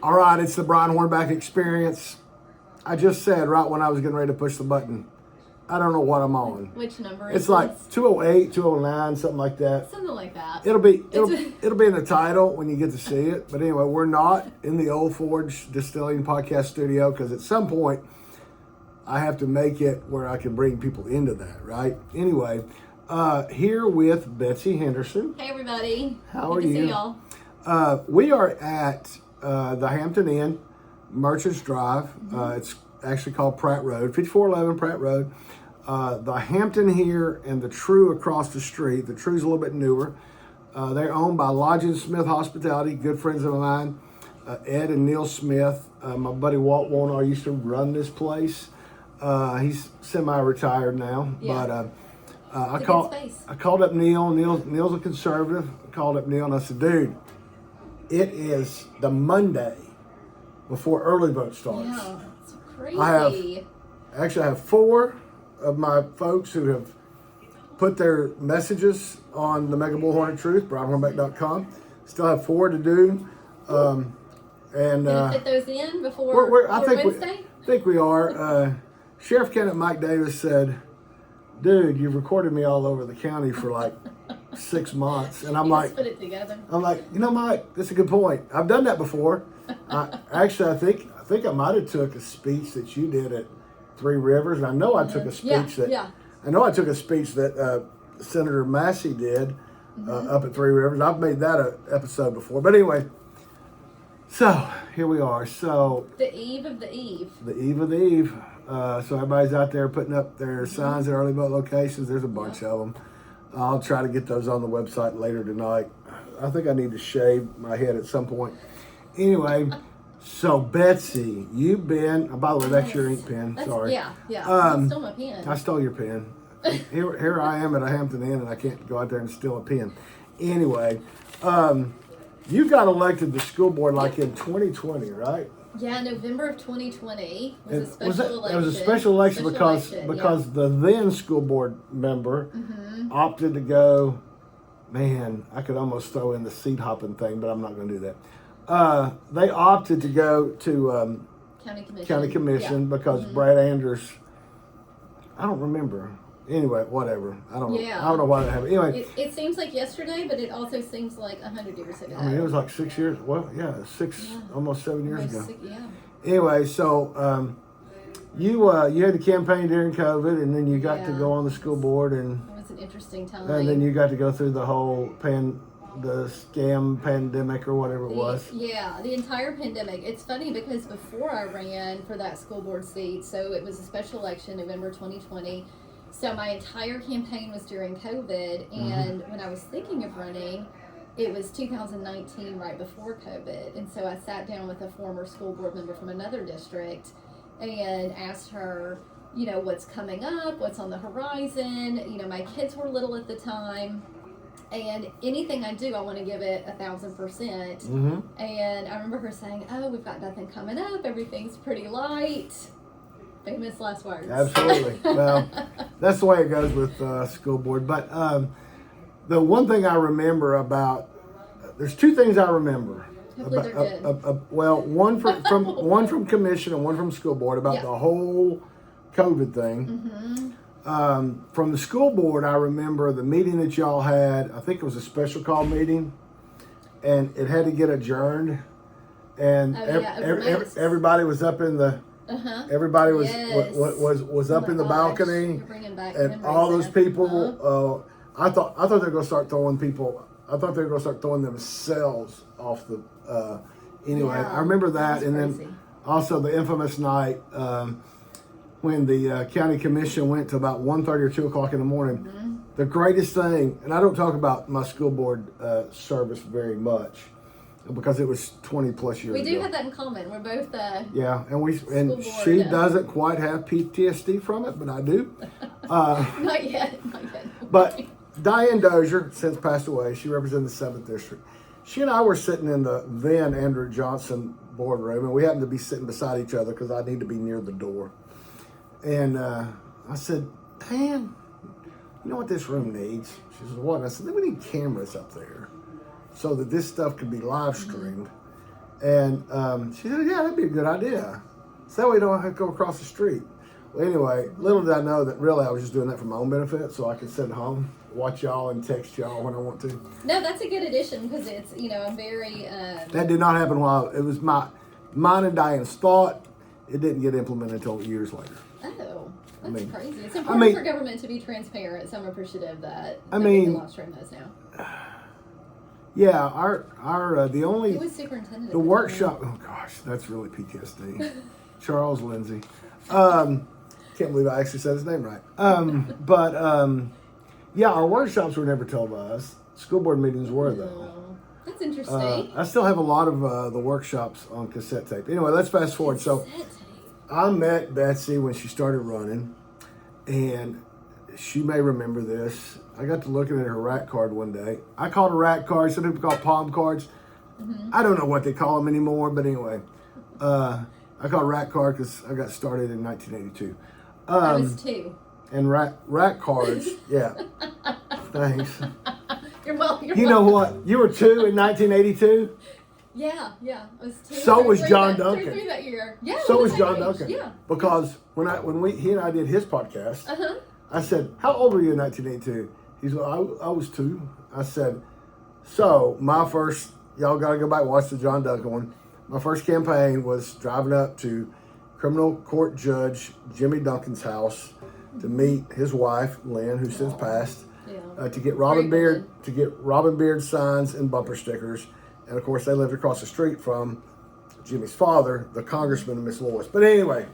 All right, it's the Brian Hornback experience. I just said right when I was getting ready to push the button, I don't know what I'm on. Which number is It's like this? 208, 209, something like that. Something like that. It'll be in the title when you get to see it. But anyway, we're not in the Old Forge Distilling Podcast Studio because at some point I have to make it where I can bring people into that, right? Anyway, here with Betsy Henderson. Hey everybody. How Good are to you? see y'all. We are at the Hampton Inn, Merchants Drive. It's actually called Pratt Road, 5411 Pratt Road. The Hampton here and the True across the street. The True's a little bit newer. They're owned by Lodging Smith Hospitality, good friends of mine, Ed and Neil Smith. My buddy Walt Warner used to run this place. He's semi-retired now, Yeah. but I It's a called. good space. I called up Neil. Neil's a conservative. I called up Neil and I said, "Dude, it is the Monday before early vote starts." Yeah, it's crazy. I have 4 of my folks who have put their messages on the Mega Bull Hornet Truth, brianhornback.com. Still have 4 to do. Gonna fit those in before I think Wednesday? I think we are. Sheriff Candidate Mike Davis said, "Dude, you've recorded me all over the county for like 6 months," and I'm You like, just put it together. Mike, that's a good point. I've done that before. I think I might have took a speech that you did at Three Rivers, and I know I took a speech I know I took a speech that Senator Massey did up at Three Rivers. I've made that an episode before, but anyway. So here we are. So The eve of the eve. the eve of the eve. So everybody's out there putting up their signs at early vote locations. There's a bunch of them. I'll try to get those on the website later tonight. I think I need to shave my head at some point. Anyway, so Betsy, you've been. By the way, that's your ink pen. Sorry. Yeah. Um, You stole my pen. I stole your pen. Here I am at a Hampton Inn, and I can't go out there and steal a pen. Anyway, you got elected to school board like in 2020, right? Yeah, November of 2020 was a It special was election. It was a special election because election, the then school board member opted to go. Man, I could almost throw in the seat hopping thing, but I'm not going to do that. They opted to go to County Commission. because Brad Anders. I don't remember. Anyway, whatever. I don't know. Yeah. I don't know why that happened. Anyway, It seems like yesterday, but it also seems like 100 years ago. I mean, it was like 6 years. Well, yeah, almost 7 years ago. Yeah. Anyway, so you had the campaign during COVID, and then you got to go on the school board, and It was an interesting time. then you got to go through the whole the scam pandemic or whatever it was. Yeah, the entire pandemic. It's funny because before I ran for that school board seat, so it was a special election, November 2020. So my entire campaign was during COVID, and when I was thinking of running, it was 2019, right before COVID. And so I sat down with a former school board member from another district and asked her, what's coming up, what's on the horizon. My kids were little at the time, and anything I do, I want to give it 1,000%. And I remember her saying, "Oh, we've got nothing coming up. Everything's pretty light." Famous last words. Absolutely. Well, that's the way it goes with school board. But the one thing I remember about, there's 2 things I remember. Hopefully they're good. Well, one from commission and one from school board about the whole COVID thing. From the school board, I remember the meeting that y'all had. I think it was a special call meeting, and it had to get adjourned. And everybody was up in the. Everybody was up in the balcony, and all those people. I thought they were going to start throwing people. I thought they were going to start throwing themselves off the. Anyway, I remember that, and then also the infamous night when the county commission went to about 1:30 or 2 o'clock in the morning. The greatest thing, and I don't talk about my school board service very much, because it was 20 plus years ago. We do have that in common. We're both yeah, and she doesn't quite have PTSD from it, but I do. Not yet. But Diane Dozier, since passed away, she represented the 7th District. She and I were sitting in the then Andrew Johnson boardroom, and we happened to be sitting beside each other because I need to be near the door. And I said, "Dan, you know what this room needs?" She said, "What?" And I said, "We need cameras up there so that this stuff could be live streamed." And she said, yeah, that'd be a good idea. So that way you don't have to go across the street. Well, anyway, little did I know that really I was just doing that for my own benefit, so I could sit at home, watch y'all, and text y'all when I want to. No, that's a good addition because it's, I'm very... That did not happen while it was mine and Diane's thought. It didn't get implemented until years later. Oh, that's crazy. It's important for government to be transparent, so I'm appreciative that the law stream knows now. Yeah, our the only... It was superintendent. The workshop... Oh, gosh, that's really PTSD. Charles Lindsay. Can't believe I actually said his name right. Yeah, our workshops were never televised. School board meetings were, though. That's interesting. I still have a lot of the workshops on cassette tape. Anyway, let's fast forward. So I met Betsy when she started running, and she may remember this. I got to looking at her rack card one day. I called it a rack card. Some people call it palm cards. Mm-hmm. I don't know what they call them anymore, but anyway. I call it rack card because I got started in 1982. I was 2. And rack cards, yeah. Thanks. You're welcome. You know what? You were 2 in 1982? Yeah, I was 2. So was John Duncan. 3 that year. Yeah. So was John Duncan. Yeah. Because he and I did his podcast, I said, how old were you in 1982? He's like, I was 2. I said, so my first, y'all got to go back and watch the John Duncan one. My first campaign was driving up to criminal court judge Jimmy Duncan's house to meet his wife, Lynn, who's since passed, to get Robin Beard signs and bumper stickers. And of course, they lived across the street from Jimmy's father, the congressman, Miss Lois. But anyway.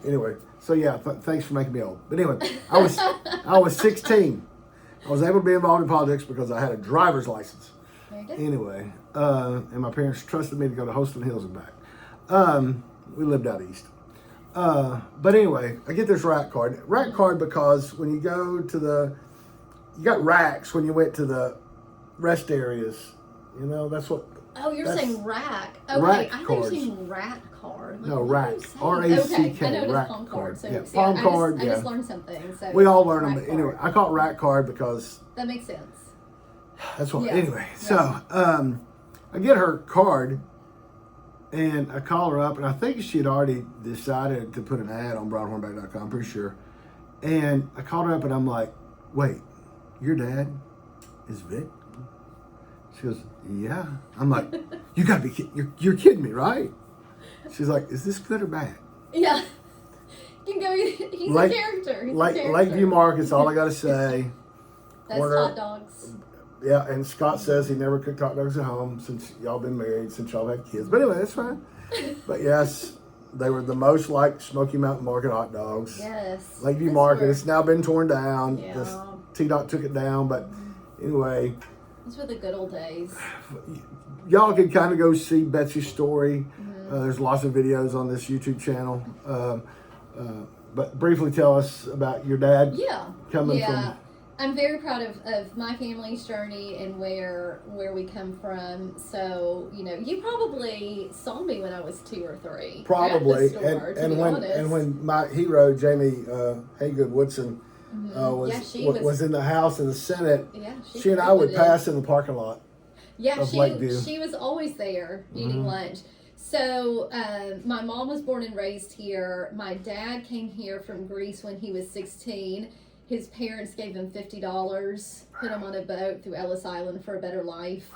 So yeah, thanks for making me old. But anyway, I was 16. I was able to be involved in politics because I had a driver's license. Anyway, and my parents trusted me to go to Holston Hills and back. We lived out east. But anyway, I get this rack card. Rack card because when you go to you got racks when you went to the rest areas. That's what. Oh, you're saying rack. Okay, rack I thought you were saying rat card. No, rack. R-A-C-K. Okay, I know it is rack palm card. card. So Yeah, palm card. I just learned something. So we all learn them. But anyway, I call it rack card because. That makes sense. That's what. Yes. Anyway, so I get her card. And I call her up, and I think she had already decided to put an ad on broadhornback.com, I'm pretty sure. And I called her up, and I'm like, wait, your dad is Vic? She goes, yeah. I'm like, you got to be kidding. You're kidding me, right? She's like, is this good or bad? Yeah. You can go, he's a character. He's a character. Lakeview Market's all I got to say. That's hot dogs. Yeah, and Scott says he never cooked hot dogs at home since y'all been married, since y'all had kids. But anyway, that's fine. But yes, they were the most like Smoky Mountain Market hot dogs. Yes. Lakeview Market. It's now been torn down. Yeah. T-Dot took it down. But anyway. Those were the good old days. Y'all can kind of go see Betsy's story. There's lots of videos on this YouTube channel. But briefly tell us about your dad coming from... I'm very proud of my family's journey and where we come from. So, you probably saw me when I was 2 or 3. Probably. And when my hero, Jamie Haygood Woodson, was in the House and the Senate, she and I would pass in the parking lot of Lakeview. She was always there eating lunch. So my mom was born and raised here. My dad came here from Greece when he was 16. His parents gave him $50, put him on a boat through Ellis Island for a better life,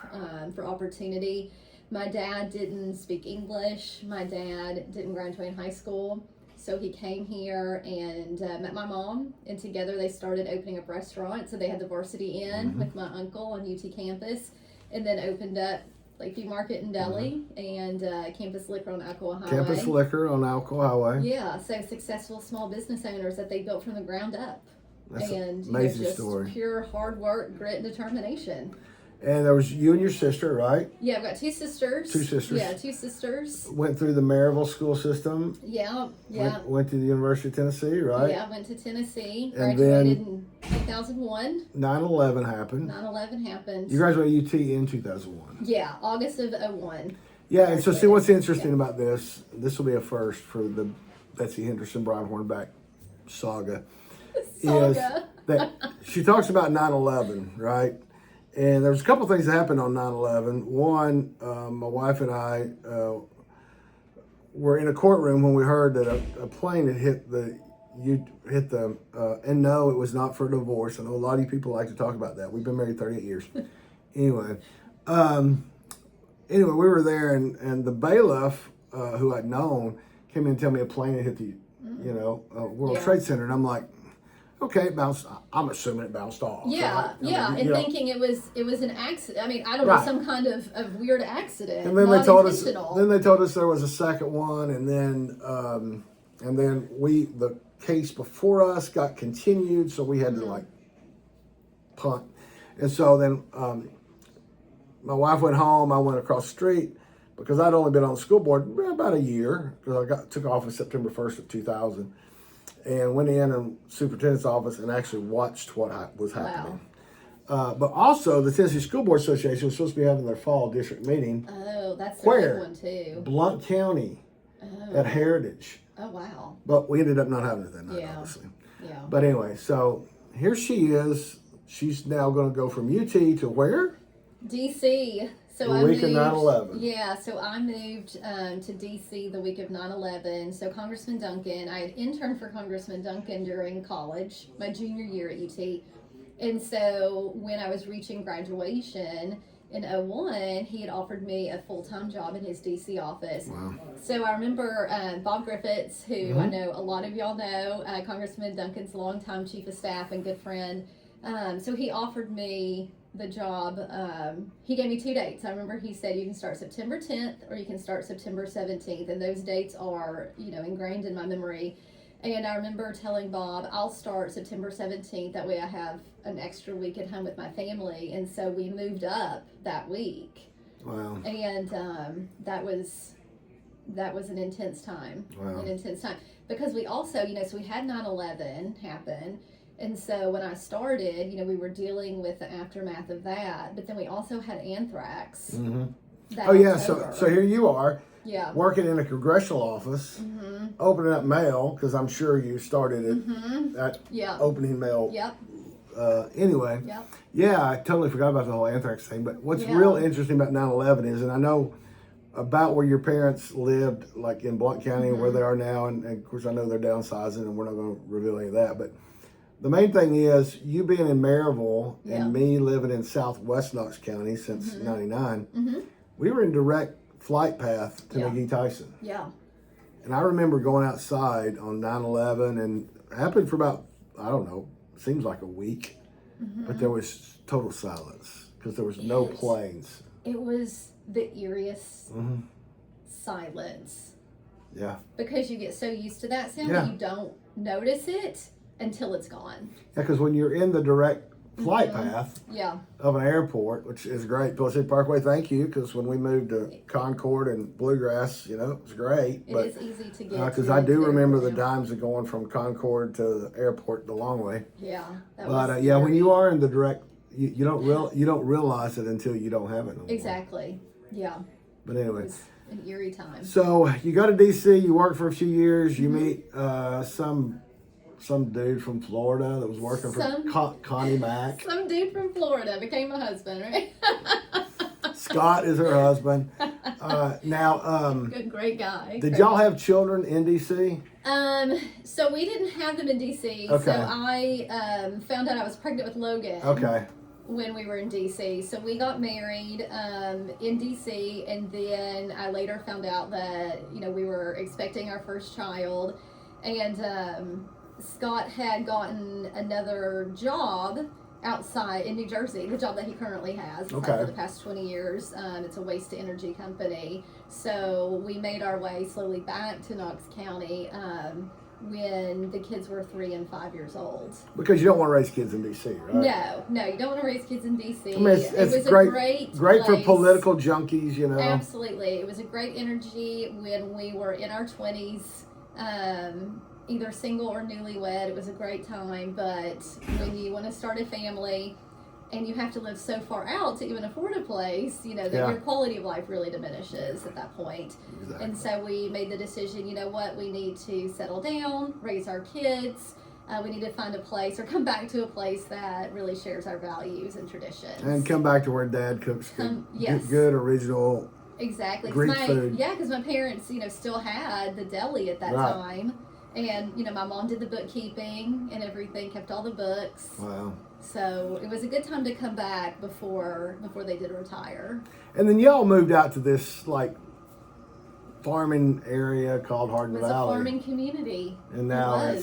for opportunity. My dad didn't speak English. My dad didn't graduate high school. So he came here and met my mom, and together they started opening up restaurants. So they had the Varsity Inn with my uncle on UT campus, and then opened up Lakeview Market in Delhi and Campus Liquor on Alcoa Highway. Campus Liquor on Alcoa Highway. Yeah, so successful small business owners that they built from the ground up. That's and an amazing just story. Pure hard work, grit, and determination. And there was you and your sister, right? Yeah, I've got 2 sisters. 2 sisters. Yeah, 2 sisters. Went through the Mayoral school system. Yeah. Went to the University of Tennessee, right? Yeah, I went to Tennessee. And graduated in 2001. 9/11 happened. 9/11 happened. You graduated UT in 2001. Yeah, August of 01. Yeah, and so see what's interesting about this. This will be a first for the Betsy Henderson, Brian Hornback saga. Is that she talks about 9/11, right? And there was a couple things that happened on 9/11. One, my wife and I were in a courtroom when we heard that a plane had and no, it was not for divorce. I know a lot of you people like to talk about that. We've been married 38 years. Anyway, we were there, and the bailiff, who I'd known, came in and tell me a plane had hit the, World Trade Center, and I'm like, okay, it bounced. I'm assuming it bounced off. Yeah, right? Thinking it was an accident. I mean, I don't know, some kind of weird accident. And then not they told intentional. us. Then they told us there was a second one, and then the case before us got continued, so we had to punt. And so then my wife went home. I went across the street because I'd only been on the school board about a year because I took office September 1st of 2000, and went in superintendent's office and actually watched what was happening. Wow. But also, the Tennessee School Board Association was supposed to be having their fall district meeting. Oh, that's the big one too. Blount County at Heritage. Oh, wow. But we ended up not having it that night, obviously. Yeah. But anyway, so here she is. She's now going to go from UT to where? DC. So the week of 9/11. Yeah, so I moved to DC the week of 9/11. So Congressman Duncan, I had interned for Congressman Duncan during college, my junior year at UT. And so when I was reaching graduation in 2001, he had offered me a full-time job in his DC office. Wow. So I remember Bob Griffiths, who I know a lot of y'all know, Congressman Duncan's longtime chief of staff and good friend. So he offered me the job. He gave me 2 dates. I remember he said you can start September 10th or you can start September 17th, and those dates are ingrained in my memory. And I remember telling Bob, I'll start September 17th, that way I have an extra week at home with my family. And so we moved up that week. Wow. And that was an intense time. Wow. An intense time, because we also so we had 9/11 happen. And so when I started, we were dealing with the aftermath of that, but then we also had anthrax. Oh yeah, so here you are, working in a congressional office, opening up mail, because I'm sure you started at opening mail. Anyway, I totally forgot about the whole anthrax thing. But what's real interesting about 9/11 is, and I know about where your parents lived, like in Blount County, where they are now, and of course I know they're downsizing, and we're not going to reveal any of that, but the main thing is you being in Mayoral and me living in southwest Knox County since 99, we were in direct flight path to McGee Tyson. Yeah. And I remember going outside on 9/11, and it happened for about, I don't know, seems like a week, but there was total silence because there was no planes. It was the eeriest silence. Yeah. Because you get so used to that sound that you don't notice it until it's gone. Yeah, because when you're in the direct flight path of an airport, which is great, Palisade Parkway, thank you, because when we moved to Concord and Bluegrass, it was great. It is easy to get because I do remember the dimes of going from Concord to the airport the long way. Yeah. But when you are in the direct, you don't realize it until you don't have it anymore. Exactly. Yeah. But anyway. It was an eerie time. So you go to DC, you work for a few years, you meet some dude from Florida that was working for Connie Mack. Some dude from Florida became my husband, right? Scott is her husband. Good, great guy. Did y'all have children in DC? So we didn't have them in DC. Okay. So I found out I was pregnant with Logan. Okay. When we were in DC. So we got married in DC, and then I later found out that, we were expecting our first child, and Scott had gotten another job outside in New Jersey, the job that he currently has for the past 20 years. It's a waste to energy company. So we made our way slowly back to Knox County when the kids were 3 and 5 years old. Because you don't want to raise kids in D.C., right? No, you don't want to raise kids in D.C. I mean, it's it was great for political junkies, Absolutely. It was a great energy when we were in our 20s, either single or newlywed. It was a great time, but when you want to start a family and you have to live so far out to even afford a place, that your quality of life really diminishes at that point. Exactly. And so we made the decision, we need to settle down, raise our kids. We need to find a place or come back to a place that really shares our values and traditions. And come back to where Dad cooks good original Exactly. Greek food. Yeah, because my parents, still had the deli at that time. And, my mom did the bookkeeping and everything, kept all the books. Wow. So it was a good time to come back before they did retire. And then y'all moved out to this, like, farming area called Hardin It was Valley. a farming community. And now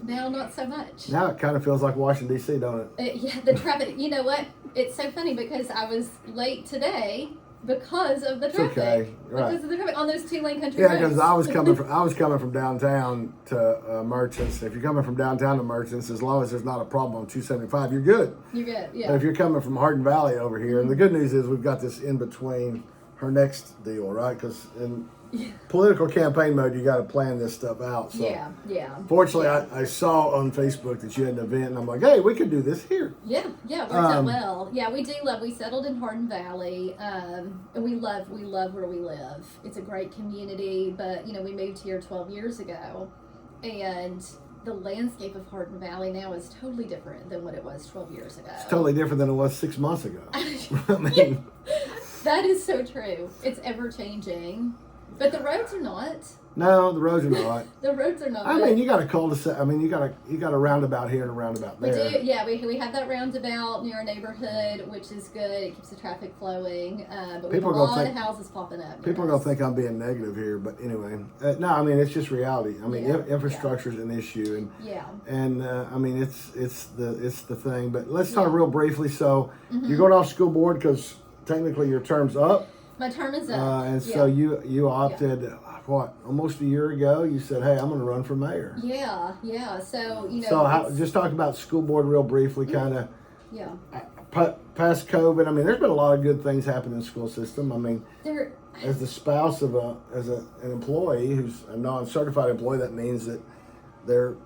Now not so much. Now it kind of feels like Washington, D.C., don't it? Yeah, the traffic. You know what? It's so funny because I was late today because of the traffic. Okay, right. Because of the traffic on those 2-lane country roads. Yeah, because I was coming from downtown to Merchants. If you're coming from downtown to Merchants, as long as there's not a problem on 275, you're good. You're good, yeah. But if you're coming from Hardin Valley over here, and the good news is we've got this in between her next deal, right? Because in political campaign mode, you got to plan this stuff out. So yeah. Fortunately, I saw on Facebook that you had an event, and I'm like, hey, we could do this here. Yeah, it worked out well. Yeah, we settled in Hardin Valley, and we love where we live. It's a great community, but, we moved here 12 years ago, and the landscape of Hardin Valley now is totally different than what it was 12 years ago. It's totally different than it was 6 months ago. I mean, that is so true. It's ever changing. But the roads are not. No, the roads are not. The roads are not. I mean, you got a cul-de-sac. I mean, you got a roundabout here and a roundabout there. We do, yeah. We have that roundabout near our neighborhood, which is good. It keeps the traffic flowing. But we have a lot of houses popping up. People are gonna think I'm being negative here, but anyway, no. I mean, it's just reality. I mean, infrastructure is an issue, and I mean, it's the thing. But let's talk real briefly. So you're going off school board because technically your term's up. My term is up. And so you opted, almost a year ago, you said, hey, I'm going to run for mayor. Yeah. So, just talk about school board real briefly, kind of. Yeah. Past COVID, I mean, there's been a lot of good things happening in the school system. I mean, as the spouse of an employee who's a non-certified employee, that means that they're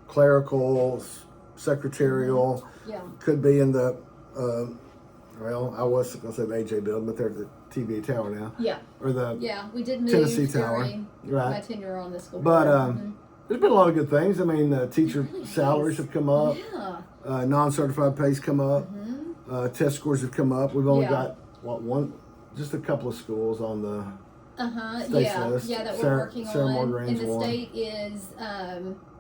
clerical, secretarial, could be in the, I was going to say the AJ building, but they're the TVA Tower now. Yeah. Or the we did move Tennessee Tower. My tenure on the school board. But there's been a lot of good things. I mean, teacher salaries have come up. Yeah. Non-certified pays come up. Test scores have come up. We've only got, just a couple of schools on the state's list. Yeah, that we're working on. And the one. state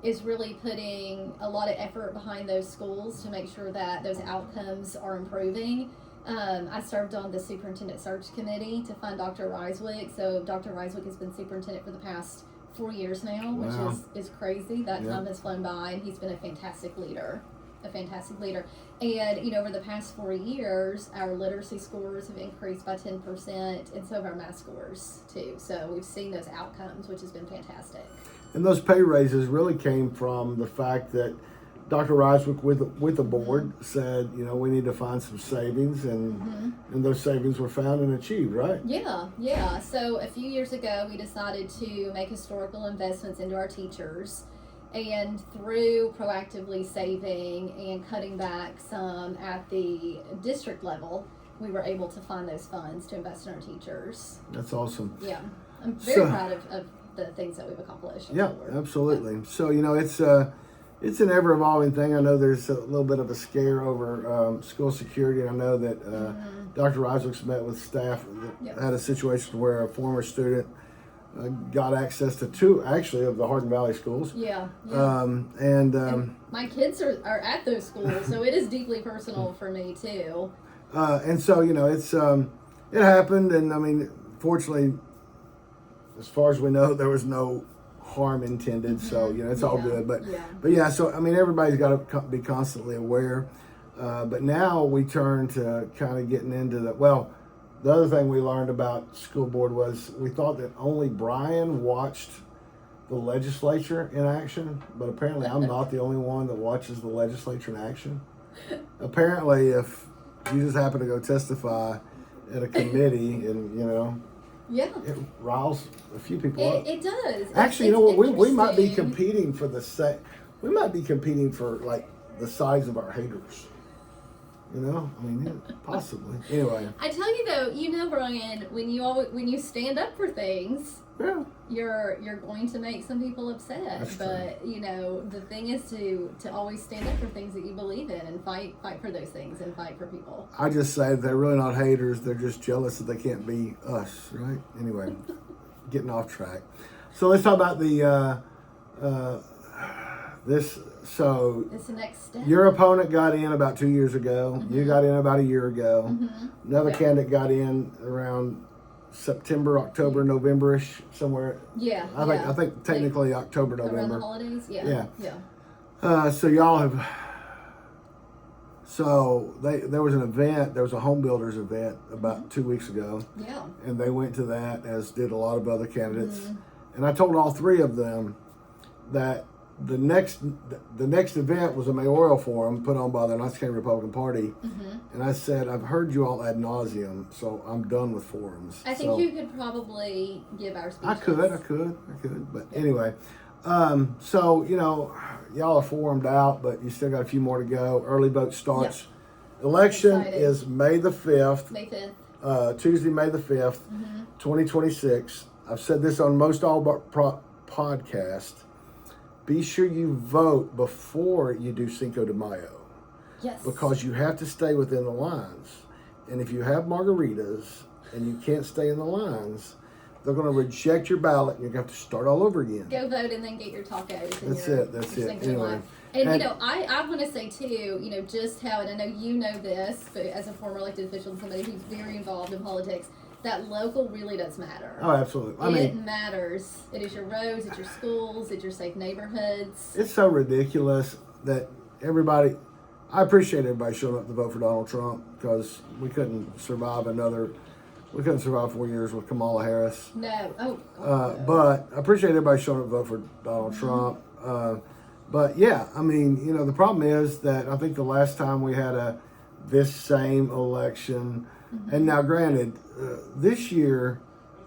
is really putting a lot of effort behind those schools to make sure that those outcomes are improving. I served on the superintendent search committee to find Dr. Reiswick. So Dr. Reiswick has been superintendent for the past 4 years now, which is crazy. That time has flown by, and he's been a fantastic leader. And, over the past 4 years, our literacy scores have increased by 10%, and so have our math scores, too. So we've seen those outcomes, which has been fantastic. And those pay raises really came from the fact that Dr. Reiswick with the board said, we need to find some savings, and those savings were found and achieved, right? Yeah. So a few years ago, we decided to make historical investments into our teachers, and through proactively saving and cutting back some at the district level, we were able to find those funds to invest in our teachers. That's awesome. Yeah, I'm very proud of the things that we've accomplished. Yeah, absolutely. So, it's an ever-evolving thing. I know there's a little bit of a scare over school security. I know that Dr. Reiswick's met with staff that had a situation where a former student got access to 2, actually, of the Hardin Valley schools. Yeah. And my kids are at those schools, so it is deeply personal for me, too. And so, it's it happened, and I mean, fortunately, as far as we know, there was no harm intended, so it's all good. But so I mean, everybody's got to be constantly aware. But now we turn to kind of getting into the other thing we learned about school board was we thought that only Brian watched the legislature in action, but apparently I'm not the only one that watches the legislature in action. Apparently, if you just happen to go testify at a committee and it riles a few people up. It does. Actually, we might be competing for we might be competing for like the size of our haters. You know, I mean, yeah, possibly. Anyway. I tell you though, you know, Brian, when you stand up for things, Yeah. you're going to make some people upset. That's but true. you know, the thing is to always stand up for things that you believe in and fight for those things and fight for people. I just say they're really not haters. They're just jealous that they can't be us, right? Anyway, getting off track. So let's talk about the this. So It's the next step. your opponent got in about 2 years ago. Mm-hmm. You got in about a year ago. Mm-hmm. Another Yeah. candidate got in around September, October, November-ish, somewhere. Yeah. I think technically October, around November. the holidays. Yeah. Yeah. So y'all have. So there was an event. There was a home builders event about 2 weeks ago, Yeah. and they went to that, as did a lot of other candidates. Mm-hmm. And I told all three of them that the next event was a mayoral forum put on by the Knox County Republican Party, Mm-hmm. and I said, I've heard you all ad nauseum, so I'm done with forums. I think So you could probably give our speeches. I could, but anyway. So you know, y'all are formed out, but you still got a few more to go. Early vote starts. Election Excited. is May the 5th. May 5th. Tuesday, May the 5th, 2026. I've said this on most all podcasts. Be sure you vote before you do Cinco de Mayo, Yes. because you have to stay within the lines. And if you have margaritas and you can't stay in the lines, they're going to reject your ballot and you're going to have to start all over again. Go vote and then get your tacos. And That's your, it. That's your it. Cinco de Mayo. Anyway. And And- you know, I want to say too, you know, just how, and I know you know this, but as a former elected official and somebody who's very involved in politics, that local really does matter. Oh, absolutely. I it mean, matters. It is your roads, it's your schools, it's your safe neighborhoods. it's so ridiculous that everybody. I appreciate everybody showing up to vote for Donald Trump, because we couldn't survive 4 years with Kamala Harris. No. Oh. God, no. But I appreciate everybody showing up to vote for Donald Trump. But yeah, I mean, you know, the problem is that I think the last time we had this same election, and now granted, this year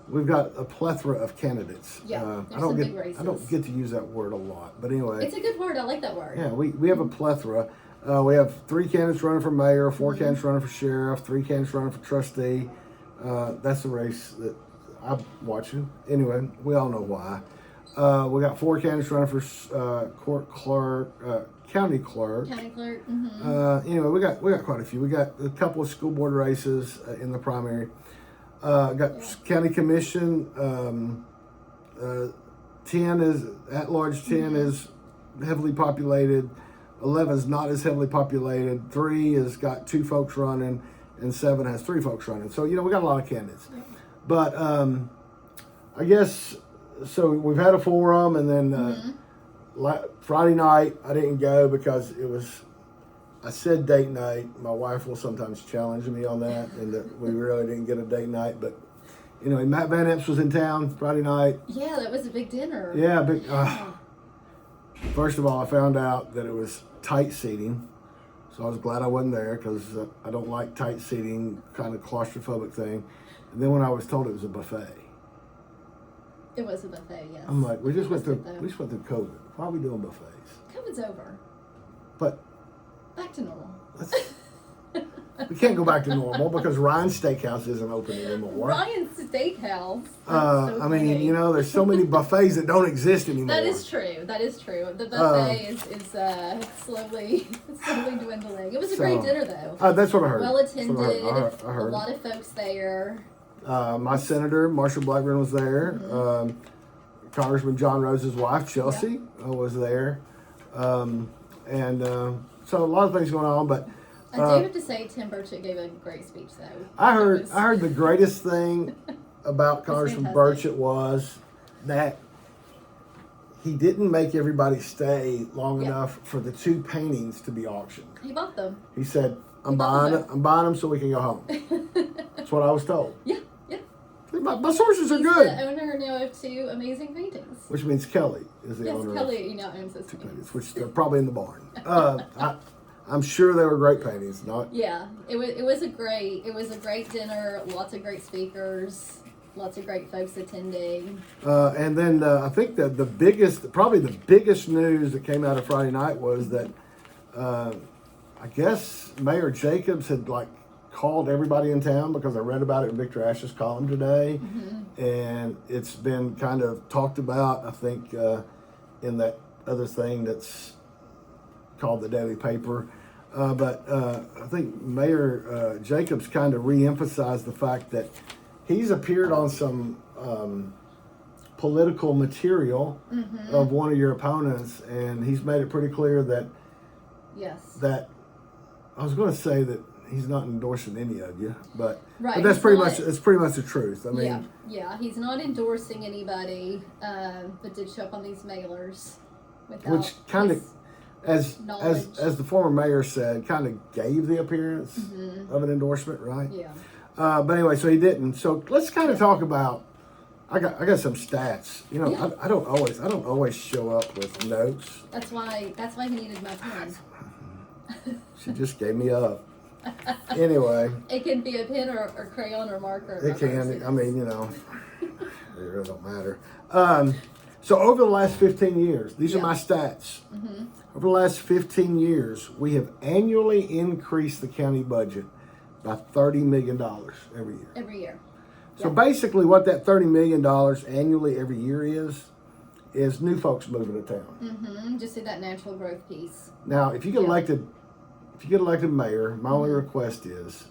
we've got a plethora of candidates. Yeah, I there's don't some get big races. I don't get to use that word a lot, but anyway. It's a good word. I like that word. Yeah, we have a plethora. We have 3 candidates running for mayor, 4 candidates running for sheriff, 3 candidates running for trustee. That's the race that I'm watching. Anyway, we all know why. We got 4 candidates running for court clerk, county clerk. County clerk. Mm-hmm. Anyway, we got quite a few. We got a couple of school board races in the primary. Got county commission. 10 is at large. 10 is heavily populated. 11 is not as heavily populated. 3 has got 2 folks running, and 7 has 3 folks running. So you know we got a lot of candidates. Yeah. But I guess so. We've had a forum, and then Friday night I didn't go because it was. I said date night. My wife will sometimes challenge me on that, and that we really didn't get a date night. But you know, Matt Van Epps was in town Friday night. Yeah, that was a big dinner. Yeah, big. First of all, I found out that it was tight seating, so I was glad I wasn't there because I don't like tight seating, kind of claustrophobic thing. And then when I was told it was a buffet, It was a buffet, yes. I'm like, we just went through It was COVID. Why are we doing buffets? COVID's over. But Back to normal. we can't go back to normal because Ryan's Steakhouse isn't open anymore. Ryan's Steakhouse. I mean, you know, there's so many buffets that don't exist anymore. That is true. That is true. The buffet is slowly dwindling. It was a great dinner though. That's what I heard. Well attended. I heard. A lot of folks there. My senator, Marshall Blackburn, was there. Congressman John Rose's wife, Chelsea, was there. So a lot of things going on, but I do have to say Tim Burchett gave a great speech though. I heard the greatest thing about Congressman fantastic. Burchett was that he didn't make everybody stay long enough for the 2 paintings to be auctioned. He bought them. He said, I'm buying them so we can go home. That's what I was told. Yeah. My sources are He's good. the owner now of 2 amazing paintings. Which means Kelly is the Yes, owner Kelly now owns those 2 paintings. paintings, which they're probably in the barn. I'm sure they were great paintings. Yeah, it was a great dinner. Lots of great speakers. Lots of great folks attending. And then I think that probably the biggest news that came out of Friday night was that I guess Mayor Jacobs had called everybody in town because I read about it in Victor Ash's column today, and it's been kind of talked about. I think in that other thing that's called the Daily Paper. But I think Mayor Jacobs kind of re-emphasized the fact that he's appeared on some political material of one of your opponents, and he's made it pretty clear that that I was going to say that he's not endorsing any of you, but that's pretty much the truth. I mean, he's not endorsing anybody, but did show up on these mailers, which kind of, as the former mayor said, kind of gave the appearance of an endorsement, right? Yeah. But anyway, so he didn't. So let's kind of talk about. I got some stats. You know, I don't always show up with notes. That's why he needed my pen. She just gave me up. Anyway. It can be a pen or crayon or marker. It can. I mean, you know, it really don't matter. So over the last 15 years, these are my stats. Over the last 15 years, we have annually increased the county budget by $30 million every year. Every year. So basically what that $30 million annually every year is new folks moving to town. Just see that natural growth piece. Now, if you get elected mayor, my only request is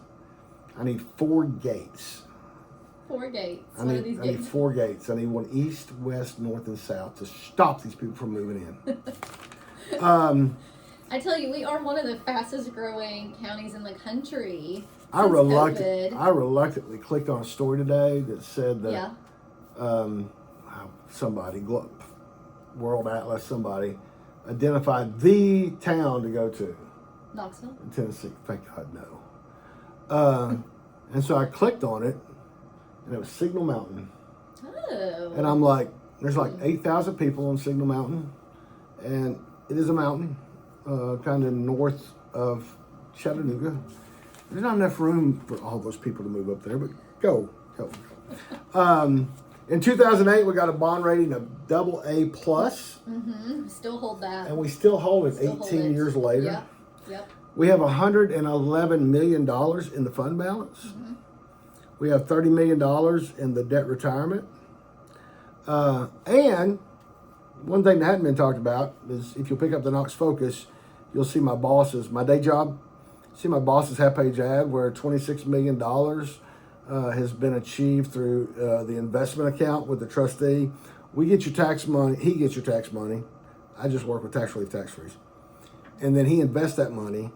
I need 4 gates. 4 gates. I need 4 gates. I need one east, west, north, and south to stop these people from moving in. I tell you, we are one of the fastest growing counties in the country. I reluctantly clicked on a story today that said that somebody, World Atlas, somebody identified the town to go to. Knoxville? In Tennessee. Thank God, no. And so I clicked on it, and it was Signal Mountain. Oh. And I'm like, there's 8,000 people on Signal Mountain, and it is a mountain, kind of north of Chattanooga. There's not enough room for all those people to move up there, but go. In 2008, we got a bond rating of AA+. Still hold that. And we still hold it 18 years later. Yep. We have $111 million in the fund balance. We have $30 million in the debt retirement. And one thing that hadn't been talked about is if you pick up the Knox Focus, you'll see my day job. See my boss's half-page ad where $26 million has been achieved through the investment account with the trustee. We get your tax money. He gets your tax money. I just work with tax relief, tax freeze. And then he invests that money.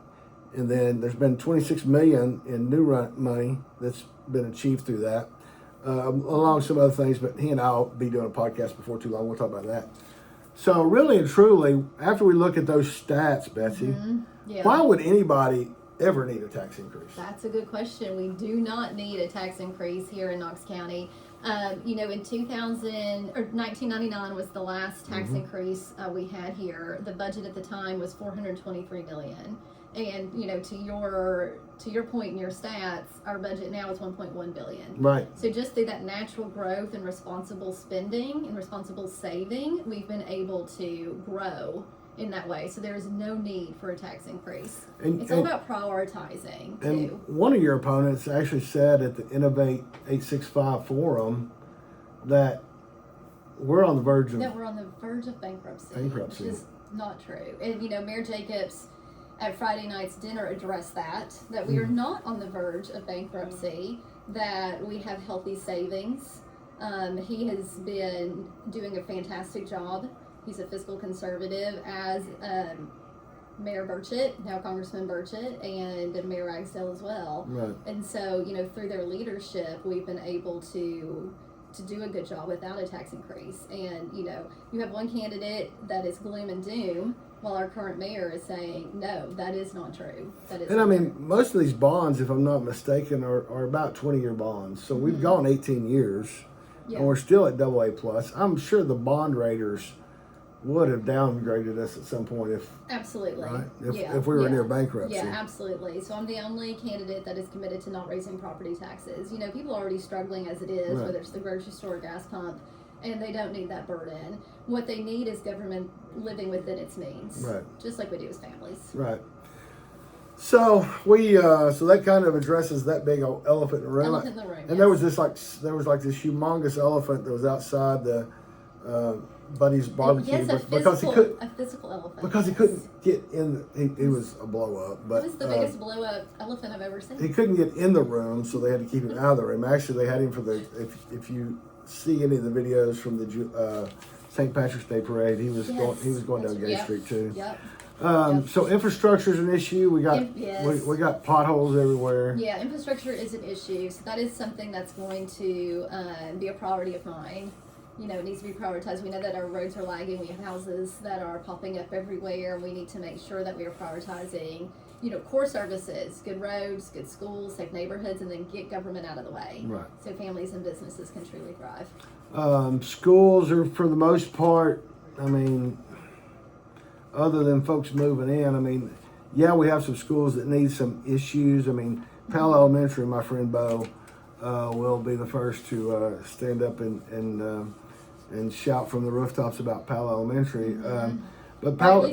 And then there's been $26 million in new money that's been achieved through that, along with some other things. But he and I will be doing a podcast before too long. We'll talk about that. So really and truly, after we look at those stats, Betsy, why would anybody ever need a tax increase? That's a good question. We do not need a tax increase here in Knox County. In 1999 was the last tax increase we had here. The budget at the time was $423 million. And to your point in your stats, our budget now is $1.1 billion. Right. So just through that natural growth and responsible spending and responsible saving, we've been able to grow in that way. So there is no need for a tax increase. It's all about prioritizing, too. And one of your opponents actually said at the Innovate 865 forum that we're on the verge of bankruptcy. Which is not true. And, Mayor Jacobs at Friday night's dinner addressed that we are not on the verge of bankruptcy, that we have healthy savings. He has been doing a fantastic job. He's a fiscal conservative, as Mayor Burchett, now Congressman Burchett, and Mayor Ragsdale as well. Right. And so, through their leadership, we've been able to do a good job without a tax increase. And, you have one candidate that is gloom and doom, while our current mayor is saying, no, that is not true. Most of these bonds, if I'm not mistaken, are about 20-year bonds. So we've gone 18 years, and we're still at AA+. I'm sure the bond raters would have downgraded us at some point if we were near bankruptcy. Yeah, absolutely. So I'm the only candidate that is committed to not raising property taxes. People are already struggling as it is, whether it's the grocery store or gas pump, and they don't need that burden. What they need is government living within its means, just like we do as families. Right. So so that kind of addresses that big old elephant in the room. Elephant in the room. And yes. there was this humongous elephant that was outside the Buddy's barbecue Yes, because a physical elephant. Because he couldn't get in. He was a blow up, but it was the biggest blow up elephant I've ever seen. he couldn't get in the room, so they had to keep him out of the room. Actually, they had him for the. If you see any of the videos from the St. Patrick's Day parade, he was going down Gay Street too. Yep. So infrastructure is an issue. We got we got potholes everywhere. Yeah, infrastructure is an issue. So that is something that's going to be a priority of mine. You know, it needs to be prioritized. We know that our roads are lagging. We have houses that are popping up everywhere. We need to make sure that we are prioritizing, you know, core services, good roads, good schools, safe neighborhoods, and then get government out of the way. Right. So families and businesses can truly thrive. Schools are, for the most part, I mean, other than folks moving in, I mean, yeah, we have some schools that need some issues. I mean, Powell Elementary, my friend Bo, will be the first to stand up and shout from the rooftops about Powell Elementary. But Powell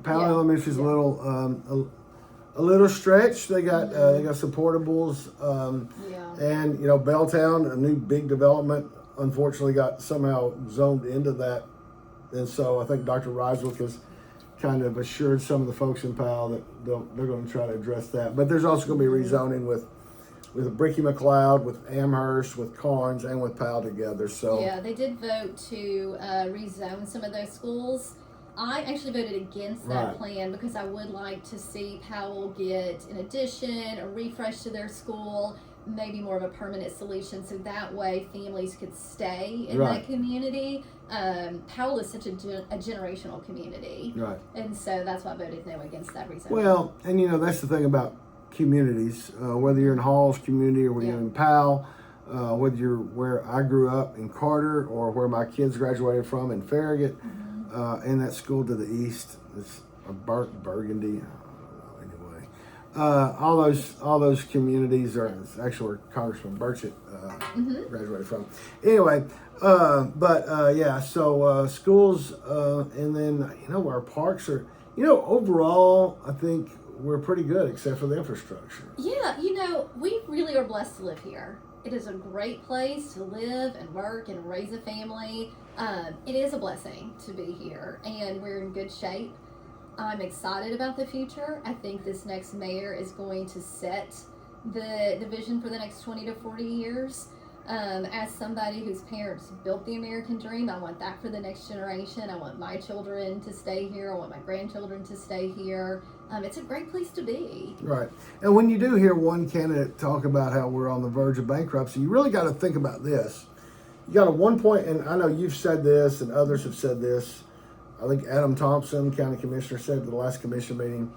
Elementary is a little stretched. They got some portables, and you know, Belltown, a new big development, unfortunately got somehow zoned into that, and so I think Dr. Ryswick has kind of assured some of the folks in Powell that they're going to try to address that. But there's also going to be rezoning with Bricky McLeod, with Amherst, with Carnes, and with Powell together. So yeah, they did vote to rezone some of those schools. I actually voted against that plan because I would like to see Powell get an addition, a refresh to their school, maybe more of a permanent solution, so that way families could stay in that community. Powell is such a generational community, and so that's why I voted no against that reason. Well, and you know, that's the thing about communities, whether you're in Hall's community or whether you're in Powell, whether you're where I grew up in Carter or where my kids graduated from in Farragut, in that school to the east, it's a Burgundy. Anyway, all those communities are actually where Congressman Burchett graduated from. Anyway, so schools, and then you know, our parks are, you know, overall I think we're pretty good except for the infrastructure. Yeah, you know, we really are blessed to live here. It is a great place to live and work and raise a family. It is a blessing to be here, and we're in good shape. I'm excited about the future. I think this next mayor is going to set the vision for the next 20 to 40 years. As somebody whose parents built the American dream, I want that for the next generation. I want my children to stay here. I want my grandchildren to stay here. It's a great place to be. Right. And when you do hear one candidate talk about how we're on the verge of bankruptcy, you really got to think about this. You got and I know you've said this and others have said this. I think Adam Thompson, county commissioner, said at the last commission meeting,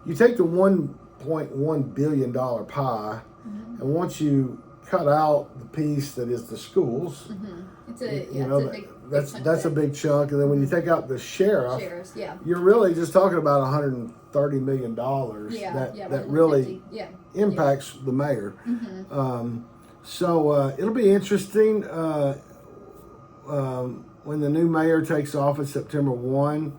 you take the $1.1 billion pie, and once you cut out the piece that is the schools, that's a big chunk. And then when you take out the sheriffs, you're really just talking about $130 million that really impacts the mayor. So it'll be interesting when the new mayor takes office September 1.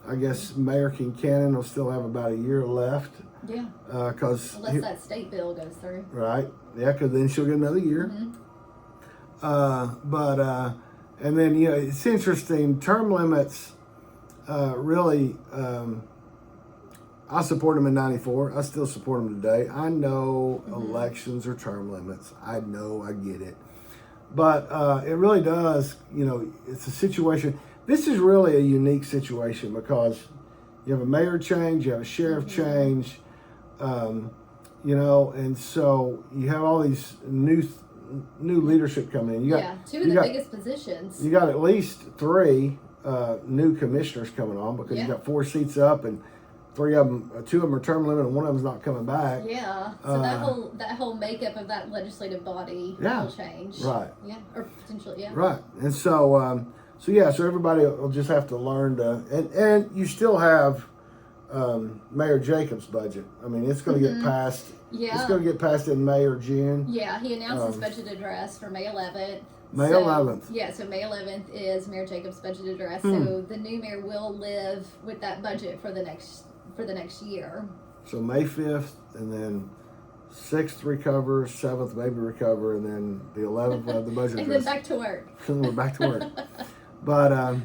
I guess Mayor Kincannon will still have about a year left. Yeah. Unless that state bill goes through. Right. Yeah, because then she'll get another year. And then, you know, it's interesting. Term limits really, I support them in 94. I still support them today. I know elections are term limits. I know, I get it. But it really does, you know, it's a situation. This is really a unique situation because you have a mayor change, you have a sheriff change, you know, and so you have all these new leadership coming in. You got two of the biggest positions. You got at least 3 new commissioners coming on because you got 4 seats up and 2 of them are term limit and 1 of them's not coming back. Yeah. So that whole makeup of that legislative body will change. Right. Yeah. Or potentially, yeah. Right. And so so everybody will just have to learn to, and you still have Mayor Jacobs' budget. I mean, it's going to get passed. Yeah. It's going to get passed in May or June. Yeah, he announced his budget address for May 11th. May 11th. Yeah, so May 11th is Mayor Jacobs' budget address. So the new mayor will live with that budget for the next year. So May 5th, and then 6th recover, 7th maybe recover, and then the 11th we'll have the budget and address. then back to work. And we're back to work. But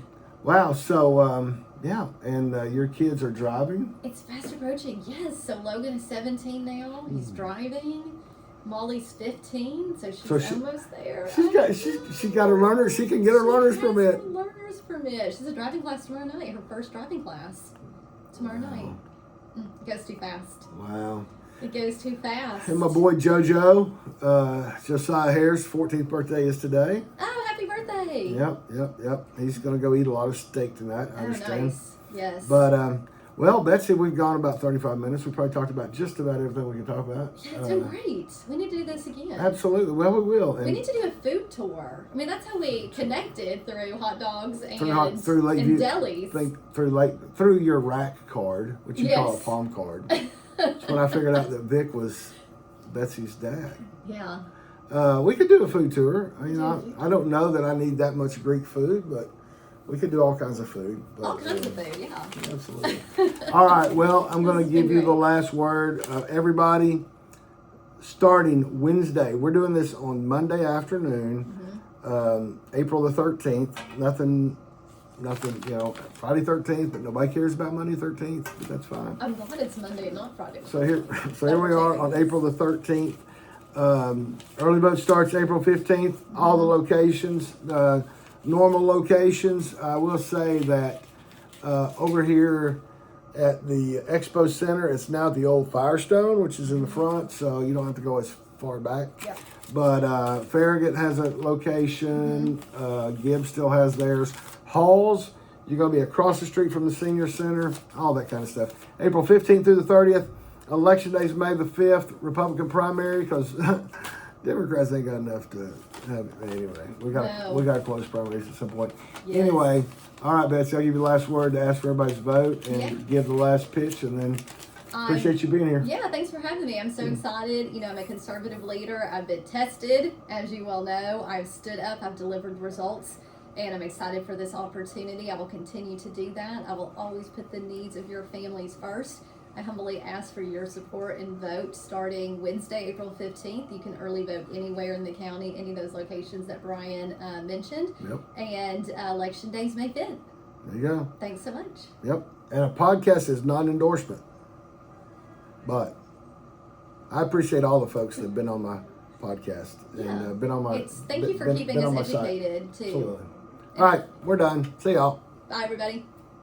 wow, so yeah, and your kids are driving. It's fast approaching, yes. So Logan is 17 now. He's driving. Molly's 15, so she's almost there. She got a learner. She can get her learner's permit. Her learner's permit. She's a driving class tomorrow night. Her first driving class tomorrow night. It goes too fast. Wow. It goes too fast. And my boy JoJo, Josiah Hare's 14th birthday is today. Oh, happy birthday! Yep. He's gonna go eat a lot of steak tonight. I understand. Nice. Yes. But well, Betsy, we've gone about 35 minutes. We probably talked about just about everything we can talk about. Yeah, it's been great. We need to do this again. Absolutely. Well, we will. We need to do a food tour. I mean, that's how we connected through hot dogs and through Lakeview, delis. Through your rack card, which you call a palm card. That's when I figured out that Vic was Betsy's dad. Yeah. We could do a food tour. I don't know that I need that much Greek food, but we could do all kinds of food. But, all kinds of food, yeah. Absolutely. All right, well, I'm going to give you the last word. Everybody, starting Wednesday, we're doing this on Monday afternoon, April the 13th. Nothing, Friday 13th, but nobody cares about Monday 13th, but that's fine. I'm glad it's Monday and not Friday. So here we are on April the 13th. Early vote starts April 15th. All the locations, normal locations. I will say that over here at the Expo Center, it's now the old Firestone, which is in the front, so you don't have to go as far back. Yep. But Farragut has a location. Gibbs still has theirs. Halls, you're going to be across the street from the Senior Center, all that kind of stuff. April 15th through the 30th. Election day is May the 5th. Republican primary, because Democrats ain't got enough to have it. Anyway, we got to close primaries at some point. Yes. Anyway, all right, Betsy, I'll give you the last word to ask for everybody's vote and give the last pitch, and then appreciate you being here. Yeah, thanks for having me. I'm so excited. I'm a conservative leader. I've been tested, as you well know. I've stood up. I've delivered results. And I'm excited for this opportunity. I will continue to do that. I will always put the needs of your families first. I humbly ask for your support and vote starting Wednesday, April 15th. You can early vote anywhere in the county, any of those locations that Brian mentioned. Yep. And election day is May 5th. There you go. Thanks so much. Yep. And a podcast is not an endorsement. But I appreciate all the folks that have been on my podcast and been on my. Thank you for keeping us educated too. Absolutely. All right, we're done. See y'all. Bye, everybody.